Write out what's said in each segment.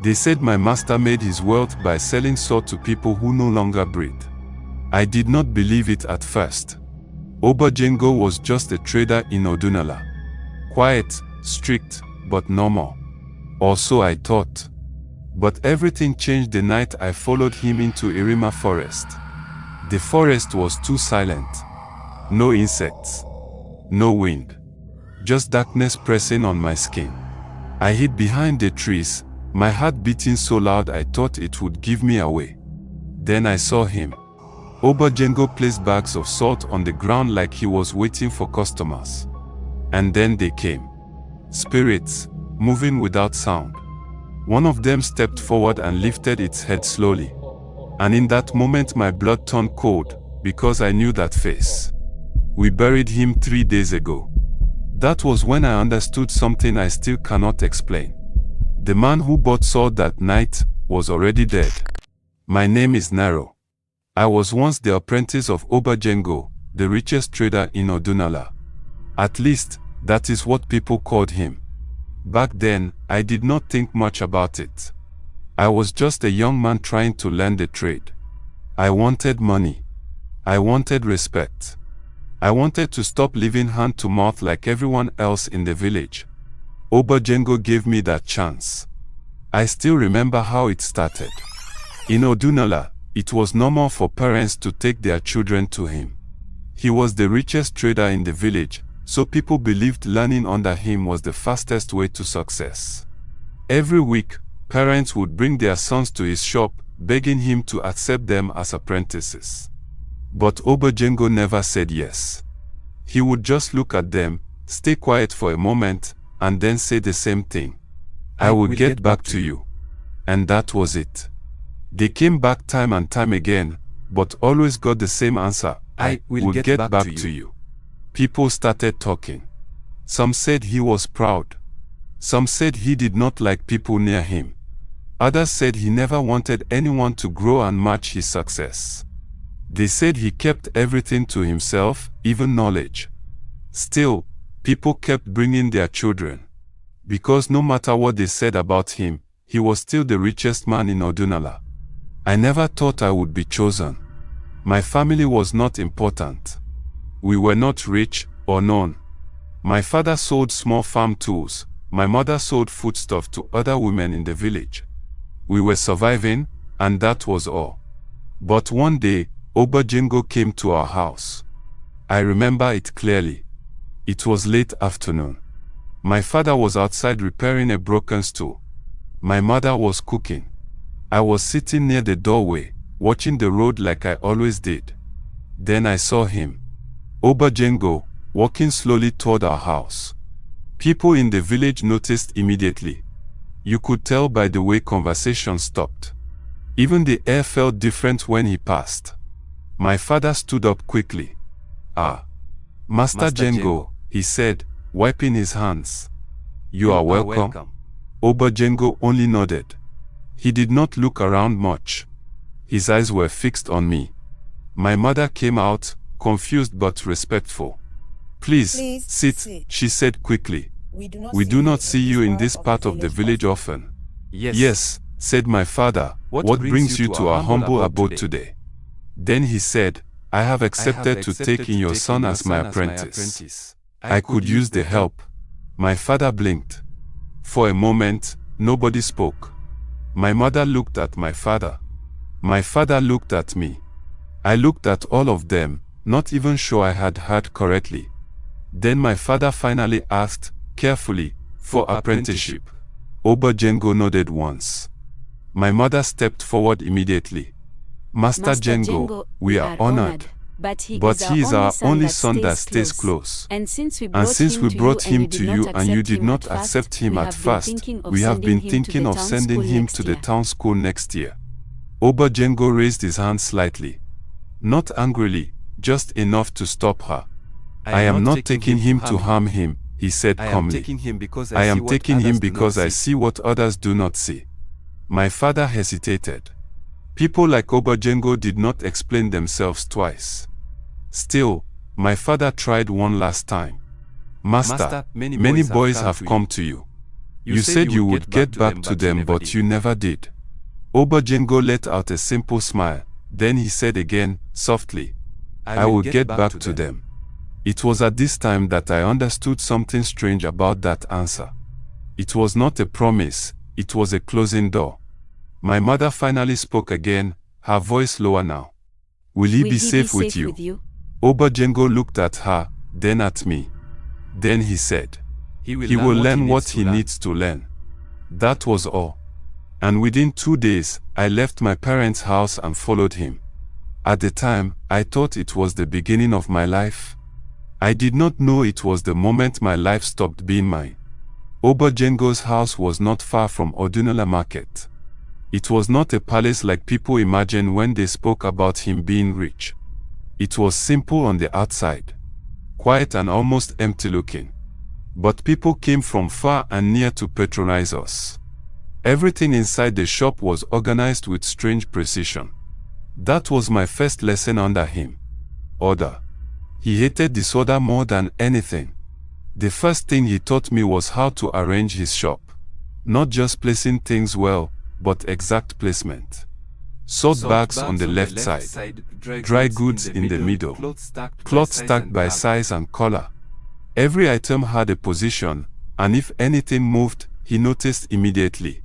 They said my master made his wealth by selling sword to people who no longer breathe. I did not believe it at first. Obajengo was just a trader in Odunala. Quiet, strict, but normal. Or so I thought. But everything changed the night I followed him into Irima forest. The forest was too silent. No insects. No wind. Just darkness pressing on my skin. I hid behind the trees, my heart beating so loud I thought it would give me away. Then I saw him. Obajengo placed bags of salt on the ground like he was waiting for customers. And then they came. Spirits, moving without sound. One of them stepped forward and lifted its head slowly. And in that moment my blood turned cold, because I knew that face. We buried him 3 days ago. That was when I understood something I still cannot explain. The man who bought salt that night was already dead. My name is Naro. I was once the apprentice of Obajengo, the richest trader in Odunala. At least, that is what people called him. Back then, I did not think much about it. I was just a young man trying to learn the trade. I wanted money. I wanted respect. I wanted to stop living hand to mouth like everyone else in the village. Obajengo gave me that chance. I still remember how it started. In Odunala, it was normal for parents to take their children to him. He was the richest trader in the village, so people believed learning under him was the fastest way to success. Every week, parents would bring their sons to his shop, begging him to accept them as apprentices. But Obajengo never said yes. He would just look at them, stay quiet for a moment, and then say the same thing. I will get back to you. And that was it. They came back time and time again, but always got the same answer. I will get back to you. People started talking. Some said he was proud. Some said he did not like people near him. Others said he never wanted anyone to grow and match his success. They said he kept everything to himself, even knowledge. Still, people kept bringing their children. Because no matter what they said about him, he was still the richest man in Odunala. I never thought I would be chosen. My family was not important. We were not rich or known. My father sold small farm tools. My mother sold foodstuff to other women in the village. We were surviving, and that was all. But one day, Obajengo came to our house. I remember it clearly. It was late afternoon. My father was outside repairing a broken stool. My mother was cooking. I was sitting near the doorway, watching the road like I always did. Then I saw him. Obajengo, walking slowly toward our house. People in the village noticed immediately. You could tell by the way conversation stopped. Even the air felt different when he passed. My father stood up quickly. Ah, Master Jengo, he said, wiping his hands. You are welcome. Obajengo only nodded. He did not look around much. His eyes were fixed on me. My mother came out, confused but respectful. Please sit, she said quickly. We do not see you in this part of the village often. Yes, said my father, what brings you to our humble abode today? Then he said, I have accepted to take in your son as my apprentice. I could use the help. My father blinked. For a moment, nobody spoke. My mother looked at my father. My father looked at me. I looked at all of them, not even sure I had heard correctly. Then my father finally asked, carefully, for apprenticeship. Obajengo nodded once. My mother stepped forward immediately. Master Jengo, we are honored. But he is our only son that stays close. And since we brought him to you and you did not accept him at first, we have been thinking of sending him to the town school next year. Obajengo raised his hand slightly. Not angrily, just enough to stop her. I am not taking him to harm him, he said calmly. I am taking him because I see what others do not see. My father hesitated. People like Obajengo did not explain themselves twice. Still, my father tried one last time. Master, many boys have come to you. You said you would get back to them, but you never did. Obajengo let out a simple smile. Then he said again, softly, I will get back to them. It was at this time that I understood something strange about that answer. It was not a promise, it was a closing door. My mother finally spoke again, her voice lower now. Will he be safe with you? Obajengo looked at her, then at me. Then he said, He will learn what he needs to learn. That was all. And within 2 days, I left my parents' house and followed him. At the time, I thought it was the beginning of my life. I did not know it was the moment my life stopped being mine. Obajengo's house was not far from Odunala Market. It was not a palace like people imagine when they spoke about him being rich. It was simple on the outside, quiet and almost empty looking. But people came from far and near to patronize us. Everything inside the shop was organized with strange precision. That was my first lesson under him. Order. He hated disorder more than anything. The first thing he taught me was how to arrange his shop. Not just placing things well, but exact placement. Salt bags on the left side, dry goods in the middle, cloth stacked by size and color. Every item had a position, and if anything moved, he noticed immediately.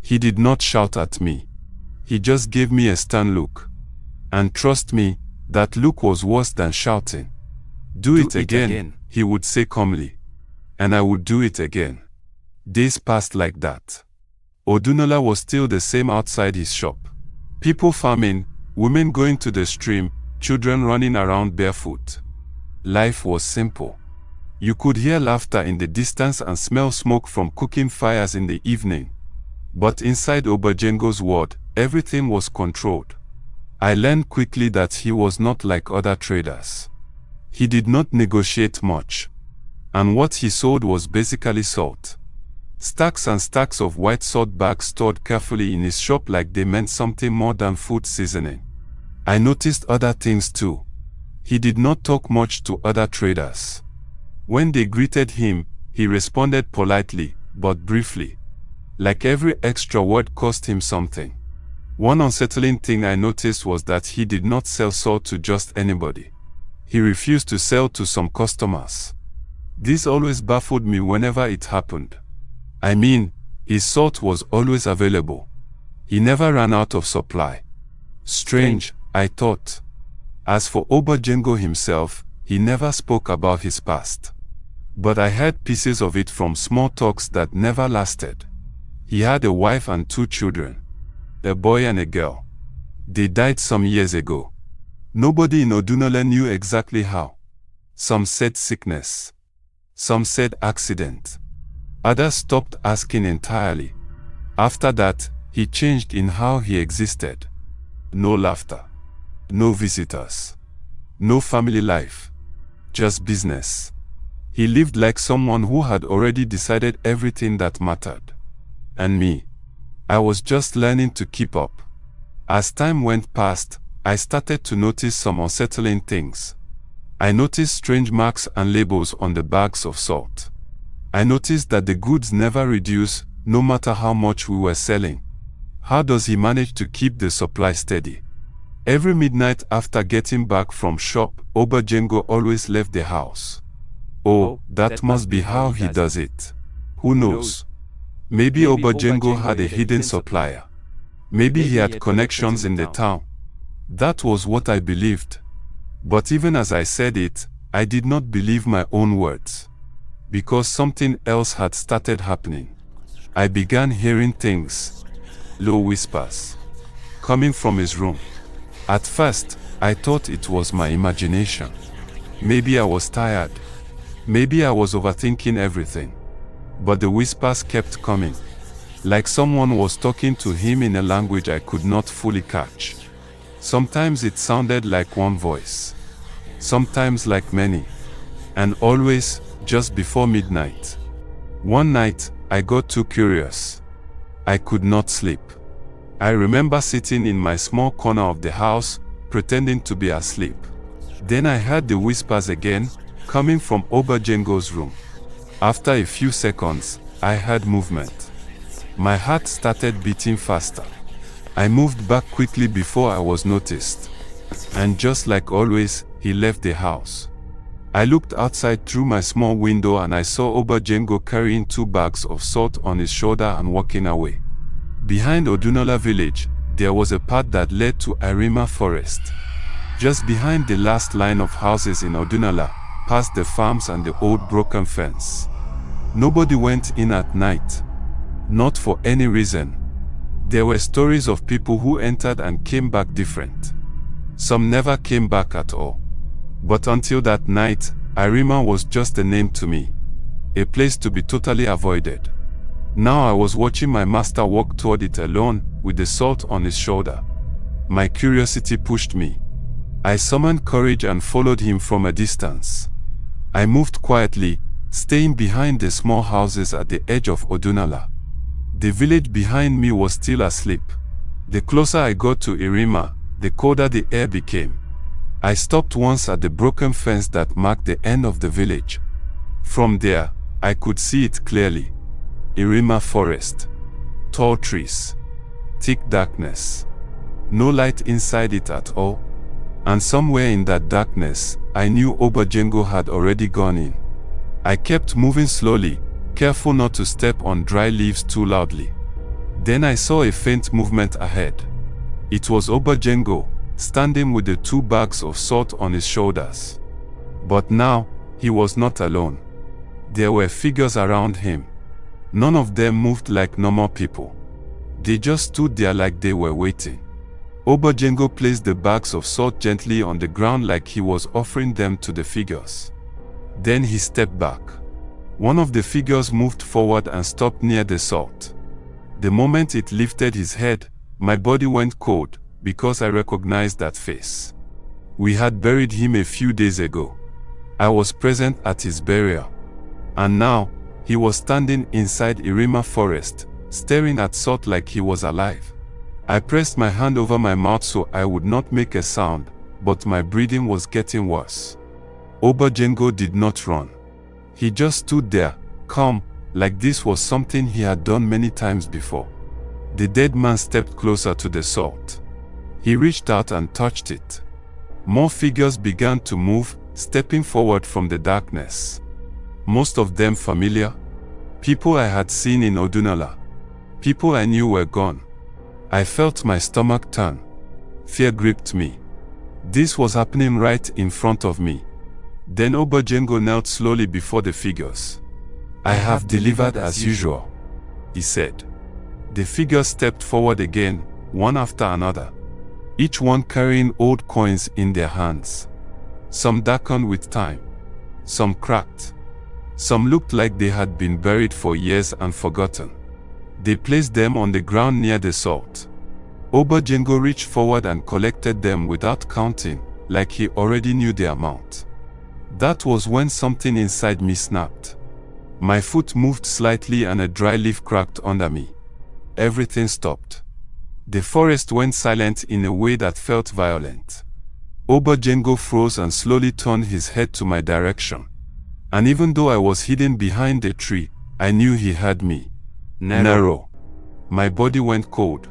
He did not shout at me. He just gave me a stern look. And trust me, that look was worse than shouting. Do it again, he would say calmly. And I would do it again. Days passed like that. Odunala was still the same outside his shop. People farming, women going to the stream, children running around barefoot. Life was simple. You could hear laughter in the distance and smell smoke from cooking fires in the evening. But inside Obajengo's world, everything was controlled. I learned quickly that he was not like other traders. He did not negotiate much. And what he sold was basically salt. Stacks and stacks of white salt bags stored carefully in his shop like they meant something more than food seasoning. I noticed other things too. He did not talk much to other traders. When they greeted him, he responded politely, but briefly. Like every extra word cost him something. One unsettling thing I noticed was that he did not sell salt to just anybody. He refused to sell to some customers. This always baffled me whenever it happened. I mean, his salt was always available. He never ran out of supply. Strange, I thought. As for Obajengo himself, he never spoke about his past. But I heard pieces of it from small talks that never lasted. He had a wife and 2 children, a boy and a girl. They died some years ago. Nobody in Odunala knew exactly how. Some said sickness. Some said accident. Others stopped asking entirely. After that, he changed in how he existed. No laughter. No visitors. No family life. Just business. He lived like someone who had already decided everything that mattered. And me, I was just learning to keep up. As time went past, I started to notice some unsettling things. I noticed strange marks and labels on the bags of salt. I noticed that the goods never reduce, no matter how much we were selling. How does he manage to keep the supply steady? Every midnight after getting back from shop, Obajengo always left the house. Oh, that must be how he does it. Who knows? Maybe Obajengo had a hidden supplier. Maybe he had connections in the town. That was what I believed. But even as I said it, I did not believe my own words. Because something else had started happening. I began hearing things, low whispers, coming from his room. At first, I thought it was my imagination. Maybe I was tired. Maybe I was overthinking everything. But the whispers kept coming, like someone was talking to him in a language I could not fully catch. Sometimes it sounded like one voice, sometimes like many, and always just before midnight. One night, I got too curious. I could not sleep. I remember sitting in my small corner of the house, pretending to be asleep. Then I heard the whispers again, coming from Obajengo's room. After a few seconds, I heard movement. My heart started beating faster. I moved back quickly before I was noticed. And just like always, he left the house. I looked outside through my small window and I saw Obajengo carrying 2 bags of salt on his shoulder and walking away. Behind Odunola village, there was a path that led to Arima forest. Just behind the last line of houses in Odunola, past the farms and the old broken fence. Nobody went in at night. Not for any reason. There were stories of people who entered and came back different. Some never came back at all. But until that night, Arima was just a name to me. A place to be totally avoided. Now I was watching my master walk toward it alone, with the salt on his shoulder. My curiosity pushed me. I summoned courage and followed him from a distance. I moved quietly, staying behind the small houses at the edge of Odunola. The village behind me was still asleep. The closer I got to Irima, the colder the air became. I stopped once at the broken fence that marked the end of the village. From there, I could see it clearly. Irima forest. Tall trees. Thick darkness. No light inside it at all. And somewhere in that darkness, I knew Obajengo had already gone in. I kept moving slowly, careful not to step on dry leaves too loudly. Then I saw a faint movement ahead. It was Obajengo, standing with the 2 bags of salt on his shoulders. But now, he was not alone. There were figures around him. None of them moved like normal people. They just stood there like they were waiting. Obajengo placed the bags of salt gently on the ground like he was offering them to the figures. Then he stepped back. One of the figures moved forward and stopped near the salt. The moment it lifted his head, my body went cold, because I recognized that face. We had buried him a few days ago. I was present at his burial. And now, he was standing inside Irima forest, staring at salt like he was alive. I pressed my hand over my mouth so I would not make a sound, but my breathing was getting worse. Obajengo did not run. He just stood there, calm, like this was something he had done many times before. The dead man stepped closer to the salt. He reached out and touched it. More figures began to move, stepping forward from the darkness. Most of them familiar. People I had seen in Odunola. People I knew were gone. I felt my stomach turn. Fear gripped me. This was happening right in front of me. Then Obajengo knelt slowly before the figures. "I have delivered as usual," he said. The figures stepped forward again, one after another. Each one carrying old coins in their hands. Some darkened with time. Some cracked. Some looked like they had been buried for years and forgotten. They placed them on the ground near the salt. Obajengo reached forward and collected them without counting, like he already knew the amount. That was when something inside me snapped. My foot moved slightly and a dry leaf cracked under me. Everything stopped. The forest went silent in a way that felt violent. Obajengo froze and slowly turned his head to my direction. And even though I was hidden behind a tree, I knew he heard me. Narrow. My body went cold.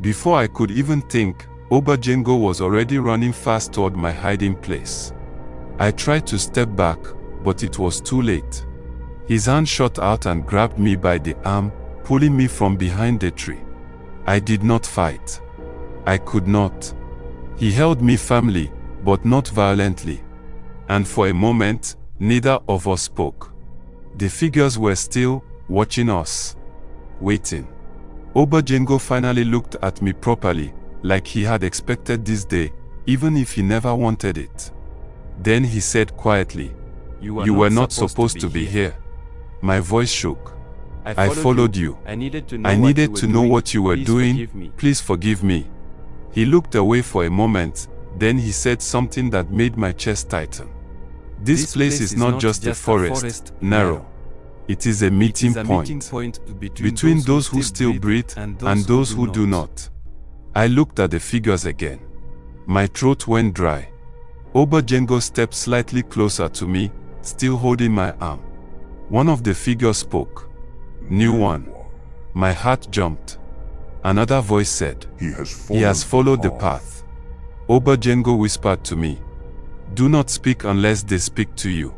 Before I could even think, Obajengo was already running fast toward my hiding place. I tried to step back, but it was too late. His hand shot out and grabbed me by the arm, pulling me from behind the tree. I did not fight. I could not. He held me firmly, but not violently. And for a moment, neither of us spoke. The figures were still, watching us. Waiting. Obajengo finally looked at me properly, like he had expected this day, even if he never wanted it. Then he said quietly, "You were not supposed to be here." My voice shook. "I followed you. I needed to know what you were doing. Please forgive me." He looked away for a moment, then he said something that made my chest tighten. "This place is not just a forest, narrow. It is a meeting point between those who still breathe and those who do not." I looked at the figures again. My throat went dry. Obajengo stepped slightly closer to me, still holding my arm. One of the figures spoke. New one. My heart jumped. Another voice said, He has followed the path. Obajengo whispered to me, Do not speak unless they speak to you.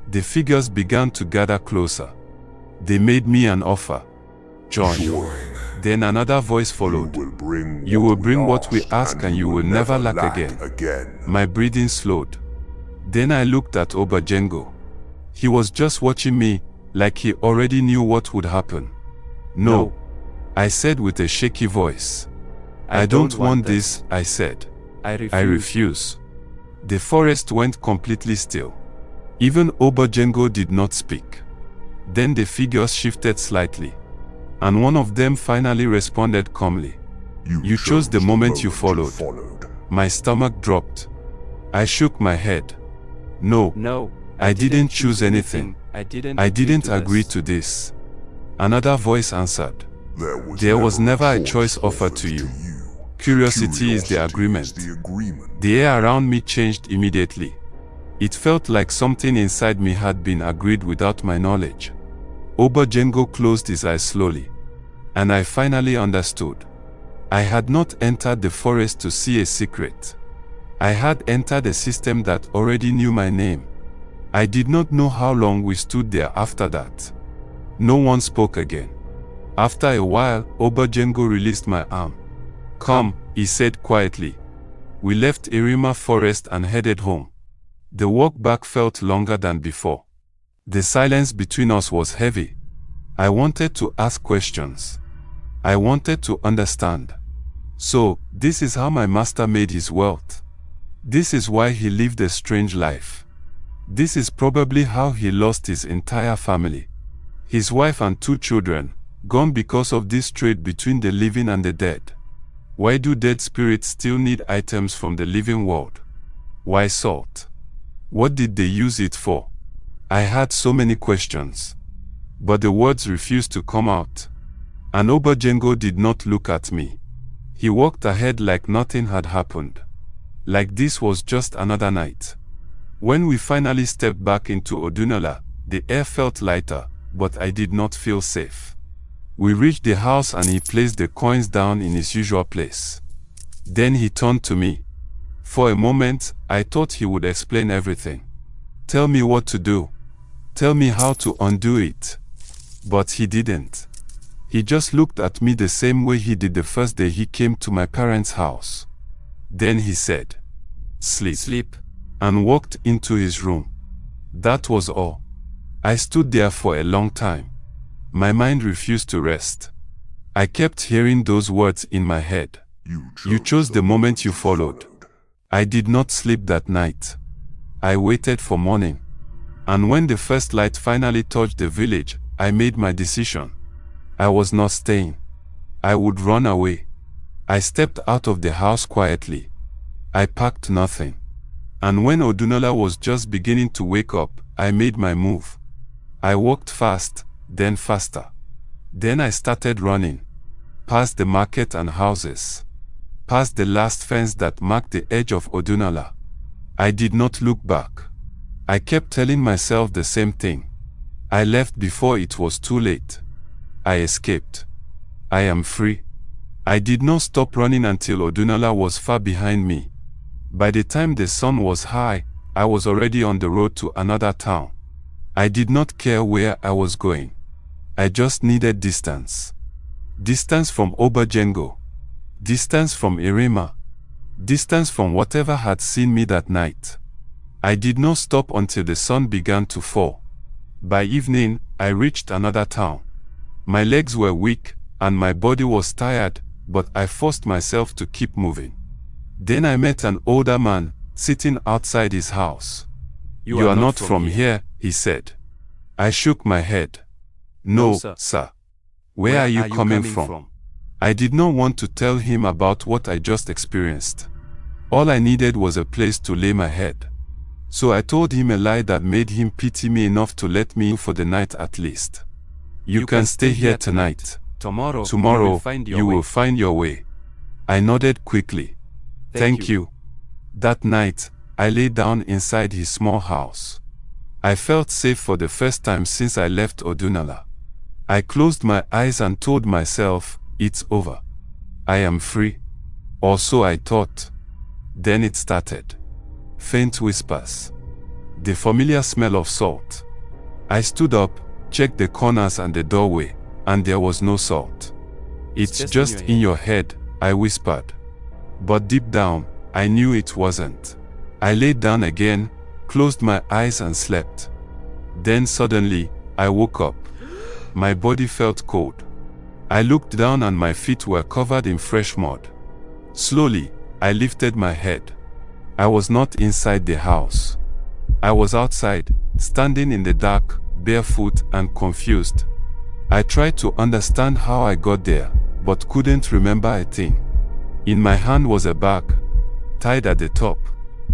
The figures began to gather closer. They made me an offer. Join. Then another voice followed. You will bring what we ask and you will never lack again. My breathing slowed. Then I looked at Obajengo. He was just watching me, like he already knew what would happen. No, I said with a shaky voice. I don't want this, I said. I refuse. The forest went completely still. Even Obajengo did not speak. Then the figures shifted slightly. And one of them finally responded calmly. You chose the moment you followed. My stomach dropped. I shook my head. No, I didn't choose anything. I didn't agree to this. Another voice answered. There was never a choice offered to you. Curiosity is the agreement. The air around me changed immediately. It felt like something inside me had been agreed without my knowledge. Obajengo closed his eyes slowly. And I finally understood. I had not entered the forest to see a secret. I had entered a system that already knew my name. I did not know how long we stood there after that. No one spoke again. After a while, Obajengo released my arm. Come, he said quietly. We left Irima forest and headed home. The walk back felt longer than before. The silence between us was heavy. I wanted to ask questions. I wanted to understand. So, this is how my master made his wealth. This is why he lived a strange life. This is probably how he lost his entire family. His wife and 2 children, gone because of this trade between the living and the dead. Why do dead spirits still need items from the living world? Why salt? What did they use it for? I had so many questions. But the words refused to come out. And Obajengo did not look at me. He walked ahead like nothing had happened. Like this was just another night. When we finally stepped back into Odunala, the air felt lighter, but I did not feel safe. We reached the house and he placed the coins down in his usual place. Then he turned to me. For a moment, I thought he would explain everything. Tell me what to do. Tell me how to undo it. But he didn't. He just looked at me the same way he did the first day he came to my parents' house. Then he said, Sleep. And walked into his room. That was all. I stood there for a long time. My mind refused to rest. I kept hearing those words in my head. You chose the moment you followed. I did not sleep that night. I waited for morning. And when the first light finally touched the village, I made my decision. I was not staying. I would run away. I stepped out of the house quietly. I packed nothing. And when Odunala was just beginning to wake up, I made my move. I walked fast, then faster. Then I started running. Past the market and houses. Past the last fence that marked the edge of Odunala. I did not look back. I kept telling myself the same thing. I left before it was too late. I escaped. I am free. I did not stop running until Odunala was far behind me. By the time the sun was high, I was already on the road to another town. I did not care where I was going. I just needed distance. Distance from Obajengo. Distance from Irima. Distance from whatever had seen me that night. I did not stop until the sun began to fall. By evening, I reached another town. My legs were weak, and my body was tired, but I forced myself to keep moving. Then I met an older man, sitting outside his house. You are not from here, he said. I shook my head. No, sir. Where are you coming from? I did not want to tell him about what I just experienced. All I needed was a place to lay my head. So I told him a lie that made him pity me enough to let me in for the night at least. You can stay here tonight. Tomorrow you will find your way. I nodded quickly. Thank you. That night, I lay down inside his small house. I felt safe for the first time since I left Odunala. I closed my eyes and told myself, it's over. I am free. Or so I thought. Then it started. Faint whispers. The familiar smell of salt. I stood up, checked the corners and the doorway, and there was no salt. It's just in your head, I whispered. But deep down, I knew it wasn't. I laid down again, closed my eyes and slept. Then suddenly, I woke up. My body felt cold. I looked down and my feet were covered in fresh mud. Slowly, I lifted my head. I was not inside the house. I was outside, standing in the dark, barefoot and confused. I tried to understand how I got there, but couldn't remember a thing. In my hand was a bag, tied at the top.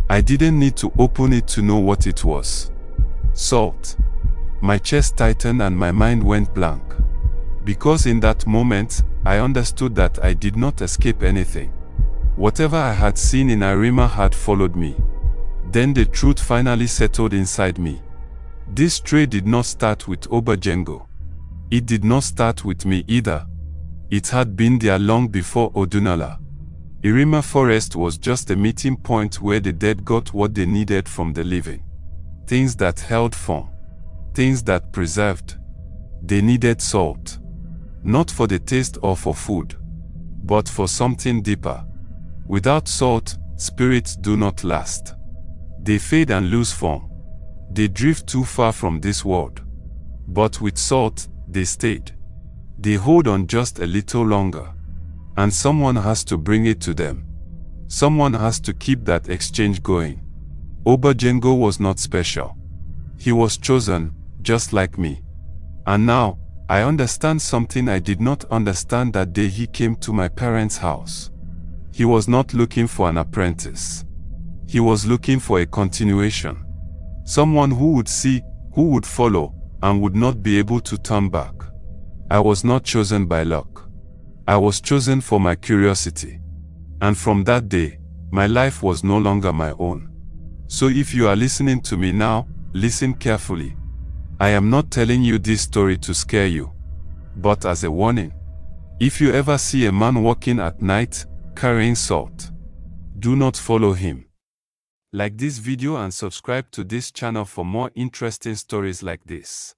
I didn't need to open it to know what it was. Salt. My chest tightened and my mind went blank. Because in that moment, I understood that I did not escape anything. Whatever I had seen in Arima had followed me. Then the truth finally settled inside me. This trait did not start with Obajengo. It did not start with me either. It had been there long before Odunala. Irima Forest was just a meeting point where the dead got what they needed from the living. Things that held firm. Things that preserved. They needed salt. Not for the taste or for food, but for something deeper. Without salt, spirits do not last. They fade and lose form. They drift too far from this world. But with salt, they stayed. They hold on just a little longer. And someone has to bring it to them. Someone has to keep that exchange going. Obajengo was not special. He was chosen, just like me. And now, I understand something I did not understand that day he came to my parents' house. He was not looking for an apprentice. He was looking for a continuation. Someone who would see, who would follow, and would not be able to turn back. I was not chosen by luck. I was chosen for my curiosity. And from that day, my life was no longer my own. So if you are listening to me now, listen carefully. I am not telling you this story to scare you, but as a warning. If you ever see a man walking at night, carrying salt, do not follow him. Like this video and subscribe to this channel for more interesting stories like this.